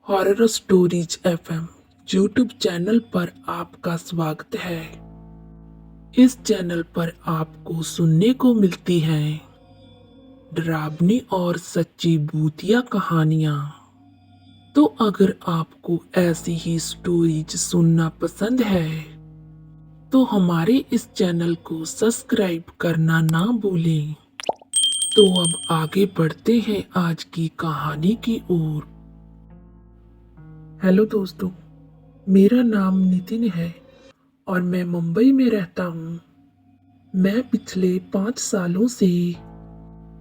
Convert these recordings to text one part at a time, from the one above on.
Horror stories FM YouTube channel पर आपका स्वागत है। इस चैनल पर आपको सुनने को मिलती हैं डरावनी और सच्ची भूतिया कहानियाँ। तो अगर आपको ऐसी ही स्टोरीज सुनना पसंद है तो हमारे इस चैनल को सब्सक्राइब करना ना भूलें। तो अब आगे बढ़ते हैं आज की कहानी की ओर। हेलो दोस्तों, मेरा नाम नितिन है और मैं मुंबई में रहता हूँ। मैं पिछले 5 सालों से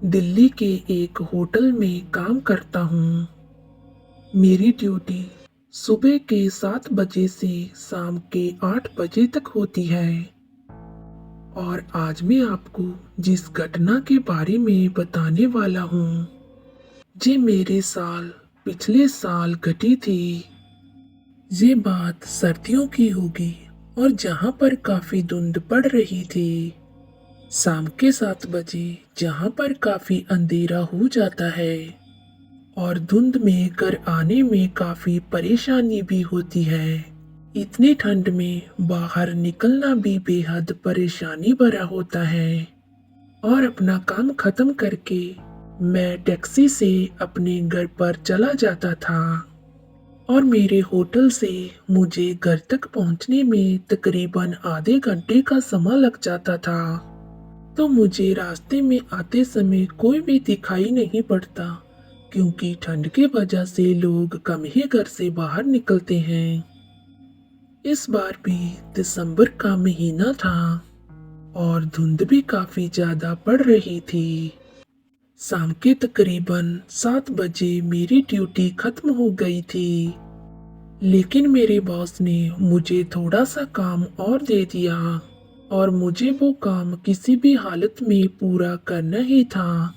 दिल्ली के एक होटल में काम करता हूँ। मेरी ड्यूटी सुबह के 7 बजे से शाम के 8 बजे तक होती है। और आज मैं आपको जिस घटना के बारे में बताने वाला हूँ, ये मेरे पिछले साल घटी थी। ये बात सर्दियों की होगी और जहाँ पर काफी धुंध पड़ रही थी। शाम के 7 बजे जहाँ पर काफी अंधेरा हो जाता है और धुंध में घर आने में काफी परेशानी भी होती है। इतनी ठंड में बाहर निकलना भी बेहद परेशानी भरा होता है। और अपना काम खत्म करके मैं टैक्सी से अपने घर पर चला जाता था और मेरे होटल से मुझे घर तक पहुंचने में तकरीबन आधे घंटे का समय लग जाता था। तो मुझे रास्ते में आते समय कोई भी दिखाई नहीं पड़ता, क्योंकि ठंड की वजह से लोग कम ही घर से बाहर निकलते हैं। इस बार भी दिसंबर का महीना था और धुंध भी काफी ज्यादा पड़ रही थी। शाम के तकरीबन 7 बजे मेरी ड्यूटी खत्म हो गई थी, लेकिन मेरे बॉस ने मुझे थोड़ा सा काम और दे दिया और मुझे वो काम किसी भी हालत में पूरा करना ही था,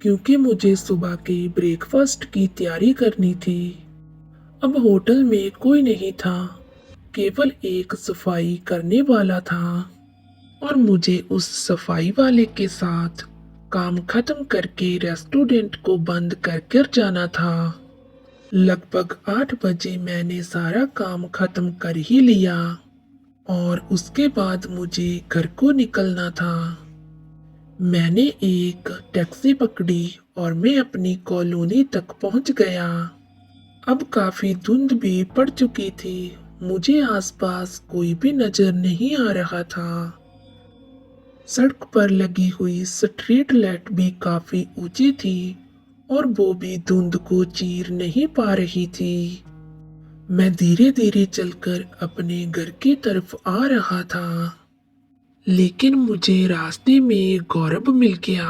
क्योंकि मुझे सुबह के ब्रेकफास्ट की तैयारी करनी थी। अब होटल में कोई नहीं था, केवल एक सफाई करने वाला था और मुझे उस सफाई वाले के साथ काम खत्म करके रेस्टोरेंट को बंद कर जाना था। लगभग 8 बजे मैंने सारा काम खत्म कर ही लिया और उसके बाद मुझे घर को निकलना था। मैंने एक टैक्सी पकड़ी और मैं अपनी कॉलोनी तक पहुंच गया। अब काफी धुंध भी पड़ चुकी थी, मुझे आसपास कोई भी नजर नहीं आ रहा था। सड़क पर लगी हुई स्ट्रीट लाइट भी काफी ऊंची थी और वो भी धुंध को चीर नहीं पा रही थी। मैं धीरे धीरे चलकर अपने घर की तरफ आ रहा था, लेकिन मुझे रास्ते में गौरव मिल गया।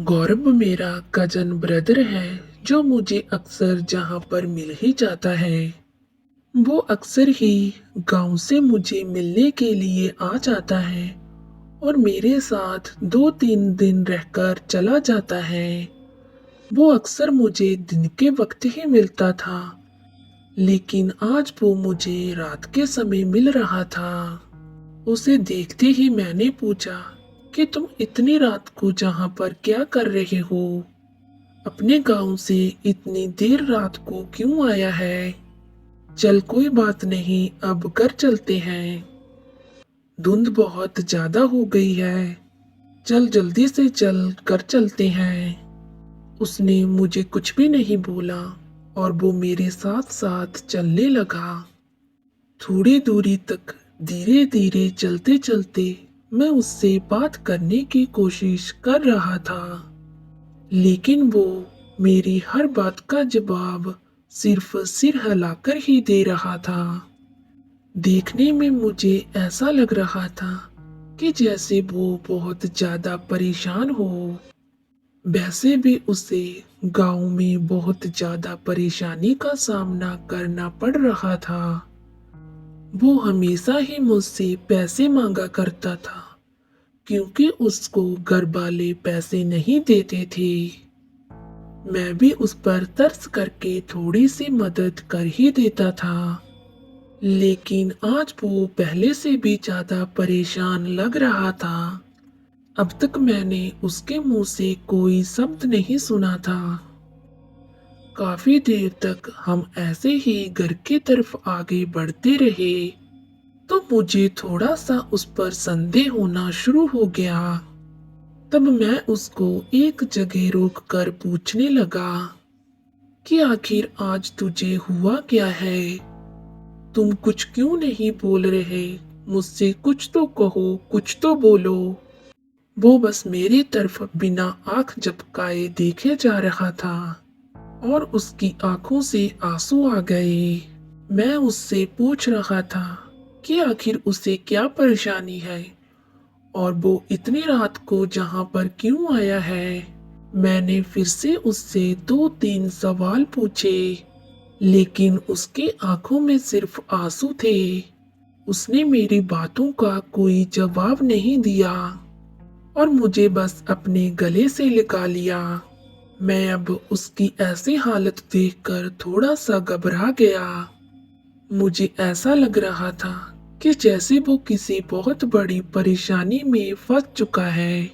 गौरव मेरा कजन ब्रदर है जो मुझे अक्सर जहाँ पर मिल ही जाता है। वो अक्सर ही गांव से मुझे मिलने के लिए आ जाता है और मेरे साथ 2-3 दिन रहकर चला जाता है। वो अक्सर मुझे दिन के वक्त ही मिलता था, लेकिन आज वो मुझे रात के समय मिल रहा था। उसे देखते ही मैंने पूछा कि तुम इतनी रात को जहाँ पर क्या कर रहे हो? अपने गांव से इतनी देर रात को क्यों आया है? चल कोई बात नहीं, अब घर चलते हैं। धुंध बहुत ज्यादा हो गई है, चल जल्दी से चल घर चलते हैं। उसने मुझे कुछ भी नहीं बोला और वो मेरे साथ साथ चलने लगा। थोड़ी दूरी तक धीरे धीरे चलते चलते मैं उससे बात करने की कोशिश कर रहा था, लेकिन वो मेरी हर बात का जवाब सिर्फ सिर हिलाकर ही दे रहा था। देखने में मुझे ऐसा लग रहा था कि जैसे वो बहुत ज्यादा परेशान हो। वैसे भी उसे गांव में बहुत ज्यादा परेशानी का सामना करना पड़ रहा था। वो हमेशा ही मुझसे पैसे मांगा करता था, क्योंकि उसको घर वाले पैसे नहीं देते थे। मैं भी उस पर तरस करके थोड़ी सी मदद कर ही देता था, लेकिन आज वो पहले से भी ज्यादा परेशान लग रहा था। अब तक मैंने उसके मुंह से कोई शब्द नहीं सुना था। काफी देर तक हम ऐसे ही घर की तरफ आगे बढ़ते रहे तो मुझे थोड़ा सा उस पर संदेह होना शुरू हो गया। तब मैं उसको एक जगह रोककर पूछने लगा कि आखिर आज तुझे हुआ क्या है? तुम कुछ क्यों नहीं बोल रहे? मुझसे कुछ तो कहो, कुछ तो बोलो। वो बस मेरी तरफ बिना आंख झपकाए देखे जा रहा था और उसकी आंखों से आंसू आ गए। मैं उससे पूछ रहा था कि आखिर उसे क्या परेशानी है और वो इतनी रात को जहां पर क्यों आया है। मैंने फिर से उससे 2-3 सवाल पूछे, लेकिन उसकी आंखों में सिर्फ आंसू थे। उसने मेरी बातों का कोई जवाब नहीं दिया और मुझे बस अपने गले से लगा लिया। मैं अब उसकी ऐसी हालत देखकर थोड़ा सा घबरा गया। मुझे ऐसा लग रहा था कि जैसे वो किसी बहुत बड़ी परेशानी में फंस चुका है।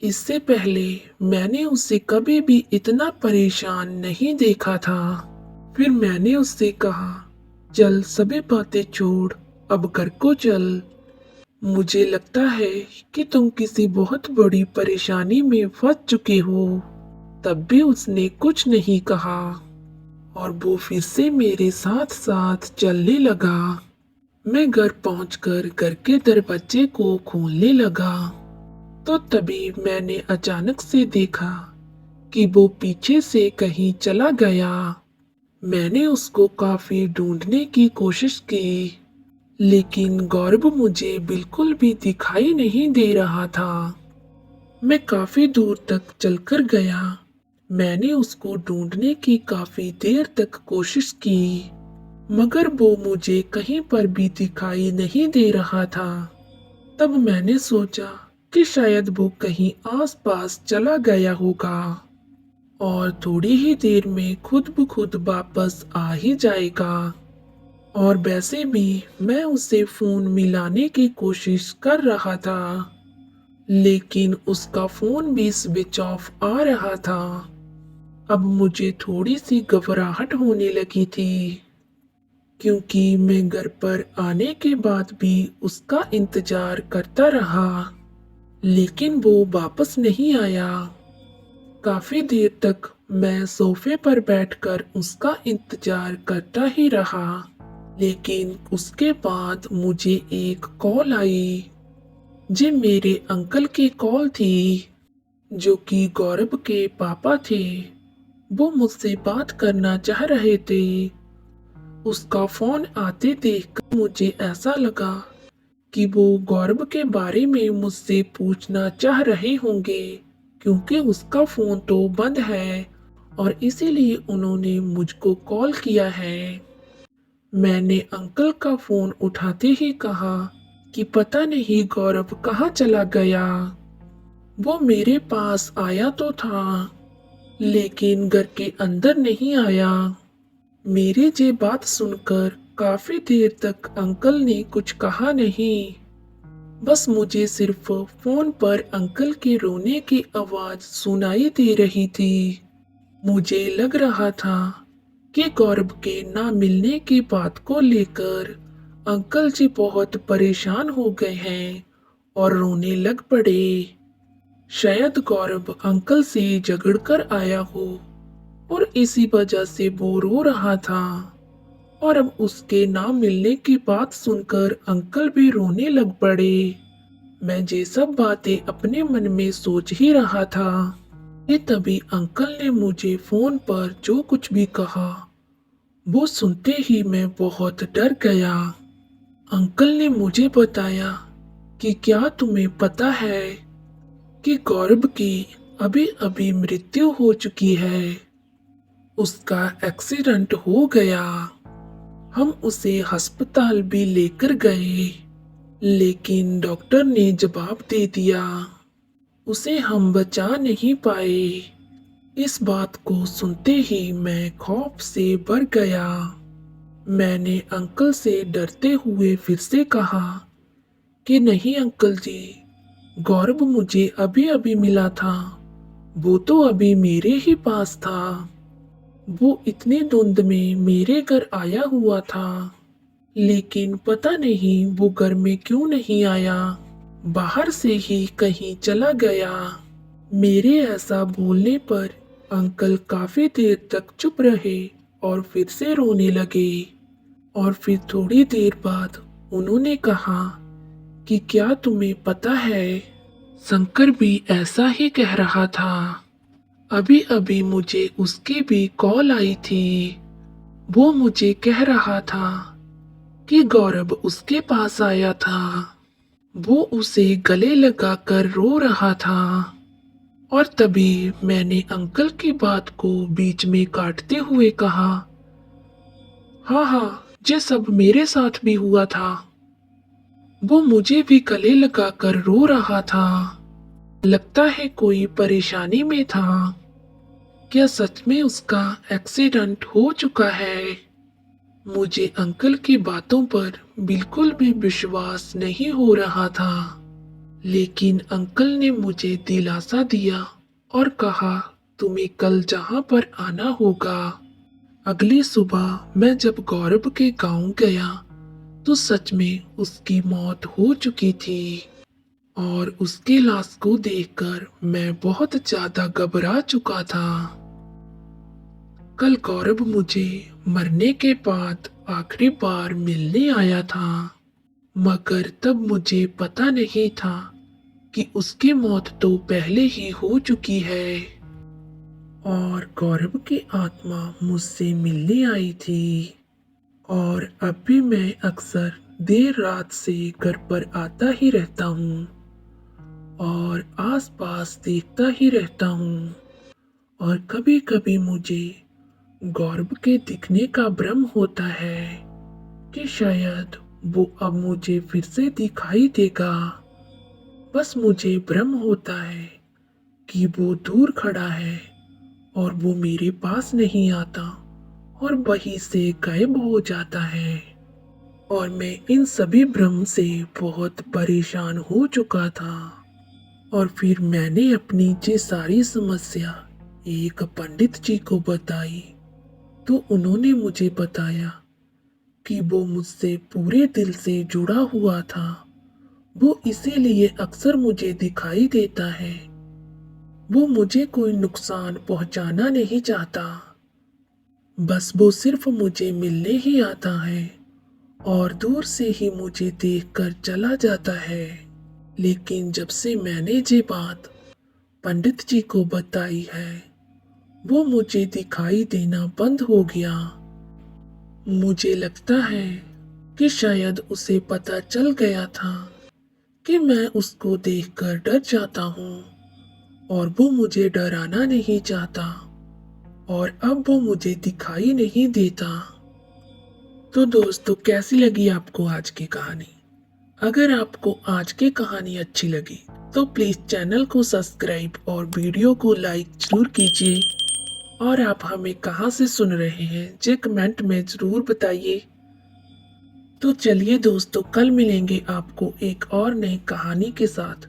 इससे पहले मैंने उसे कभी भी इतना परेशान नहीं देखा था। फिर मैंने उससे कहा, चल सभी बातें छोड़, अब घर को चल। मुझे लगता है कि तुम किसी बहुत बड़ी परेशानी में फंस चुके हो। तब भी उसने कुछ नहीं कहा और वो फिर से मेरे साथ साथ चलने लगा। मैं घर पहुंचकर घर के दरवाजे को खोलने लगा तो तभी मैंने अचानक से देखा कि वो पीछे से कहीं चला गया। मैंने उसको काफी ढूंढने की कोशिश की, लेकिन गौरव मुझे बिल्कुल भी दिखाई नहीं दे रहा था। मैं काफी दूर तक चलकर गया। मैंने उसको ढूंढने की काफी देर तक कोशिश की, मगर वो मुझे कहीं पर भी दिखाई नहीं दे रहा था। तब मैंने सोचा कि शायद वो कहीं आसपास चला गया होगा और थोड़ी ही देर में खुद ब खुद वापस आ ही जाएगा। और वैसे भी मैं उसे फोन मिलाने की कोशिश कर रहा था, लेकिन उसका फोन भी स्विच ऑफ आ रहा था। अब मुझे थोड़ी सी घबराहट होने लगी थी, क्योंकि मैं घर पर आने के बाद भी उसका इंतजार करता रहा, लेकिन वो वापस नहीं आया। काफी देर तक मैं सोफे पर बैठकर उसका इंतजार करता ही रहा, लेकिन उसके बाद मुझे एक कॉल आई। जे मेरे अंकल की कॉल थी, जो कि गौरव के पापा थे। वो मुझसे बात करना चाह रहे थे। उसका फोन आते देखकर मुझे ऐसा लगा कि वो गौरव के बारे में मुझसे पूछना चाह रहे होंगे, क्योंकि उसका फोन तो बंद है और इसीलिए उन्होंने मुझको कॉल किया है। मैंने अंकल का फोन उठाते ही कहा कि पता नहीं गौरव कहाँ चला गया। वो मेरे पास आया तो था, लेकिन घर के अंदर नहीं आया। मेरी ये बात सुनकर काफी देर तक अंकल ने कुछ कहा नहीं। बस मुझे सिर्फ फोन पर अंकल के रोने की आवाज सुनाई दे रही थी। मुझे लग रहा था कि गौरव के ना मिलने की बात को लेकर अंकल जी बहुत परेशान हो गए हैं और रोने लग पड़े। शायद गौरव अंकल से झगड़कर आया हो और इसी वजह से वो रो रहा था, और अब उसके ना मिलने की बात सुनकर अंकल भी रोने लग पड़े। मैं ये सब बातें अपने मन में सोच ही रहा था कि तभी अंकल ने मुझे फोन पर जो कुछ भी कहा, वो सुनते ही मैं बहुत डर गया। अंकल ने मुझे बताया कि क्या तुम्हें पता है कि गौरव की अभी अभी मृत्यु हो चुकी है। उसका एक्सीडेंट हो गया। हम उसे अस्पताल भी लेकर गए, लेकिन डॉक्टर ने जवाब दे दिया, उसे हम बचा नहीं पाए। इस बात को सुनते ही मैं खौफ से भर गया। मैंने अंकल से डरते हुए फिर से कहा कि नहीं अंकल जी, गौरव मुझे अभी अभी मिला था। वो तो अभी मेरे ही पास था। वो इतनी धुंध में मेरे घर आया हुआ था, लेकिन पता नहीं वो घर में क्यों नहीं आया, बाहर से ही कहीं चला गया। मेरे ऐसा बोलने पर अंकल काफी देर तक चुप रहे और फिर से रोने लगे। और फिर थोड़ी देर बाद उन्होंने कहा कि क्या तुम्हें पता है, शंकर भी ऐसा ही कह रहा था। अभी अभी मुझे उसकी भी कॉल आई थी। वो मुझे कह रहा था कि गौरव उसके पास आया था। वो उसे गले लगाकर रो रहा था। और तभी मैंने अंकल की बात को बीच में काटते हुए कहा, हाँ हाँ, ये सब मेरे साथ भी हुआ था। वो मुझे भी गले लगाकर रो रहा था। लगता है कोई परेशानी में था। क्या सच में उसका एक्सीडेंट हो चुका है? मुझे अंकल की बातों पर बिल्कुल भी विश्वास नहीं हो रहा था। लेकिन अंकल ने मुझे दिलासा दिया और कहा, तुम्हें कल जहां पर आना होगा। अगली सुबह मैं जब गौरव के गांव गया तो सच में उसकी मौत हो चुकी थी। और उसकी लाश को देखकर मैं बहुत ज्यादा घबरा चुका था। कल गौरव मुझे मरने के बाद आखिरी बार मिलने आया था, मगर तब मुझे पता नहीं था कि उसकी मौत तो पहले ही हो चुकी है। और गौरव की आत्मा मुझसे मिलने आई थी। और अब भी मैं अक्सर देर रात से घर पर आता ही रहता हूँ और आसपास देखता ही रहता हूँ। और कभी कभी मुझे गौरव के दिखने का भ्रम होता है कि शायद वो अब मुझे फिर से दिखाई देगा। बस मुझे भ्रम होता है कि वो दूर खड़ा है और वो मेरे पास नहीं आता और वहीं से गायब हो जाता है। और मैं इन सभी भ्रम से बहुत परेशान हो चुका था। और फिर मैंने अपनी ये सारी समस्या एक पंडित जी को बताई तो उन्होंने मुझे बताया कि वो मुझसे पूरे दिल से जुड़ा हुआ था। वो इसीलिए अक्सर मुझे दिखाई देता है। वो मुझे कोई नुकसान पहुंचाना नहीं चाहता। बस वो सिर्फ मुझे मिलने ही आता है और दूर से ही मुझे देखकर चला जाता है। लेकिन जब से मैंने ये बात पंडित जी को बताई है, वो मुझे दिखाई देना बंद हो गया। मुझे लगता है कि शायद उसे पता चल गया था कि मैं उसको देखकर डर जाता हूँ और वो मुझे डराना नहीं चाहता। और अब वो मुझे दिखाई नहीं देता। तो दोस्तों, कैसी लगी आपको आज की कहानी? अगर आपको आज की कहानी अच्छी लगी तो प्लीज चैनल को सब्सक्राइब और वीडियो को लाइक जरूर कीजिए। और आप हमें कहाँ से सुन रहे हैं ये कमेंट में जरूर बताइए। तो चलिए दोस्तों, कल मिलेंगे आपको एक और नई कहानी के साथ।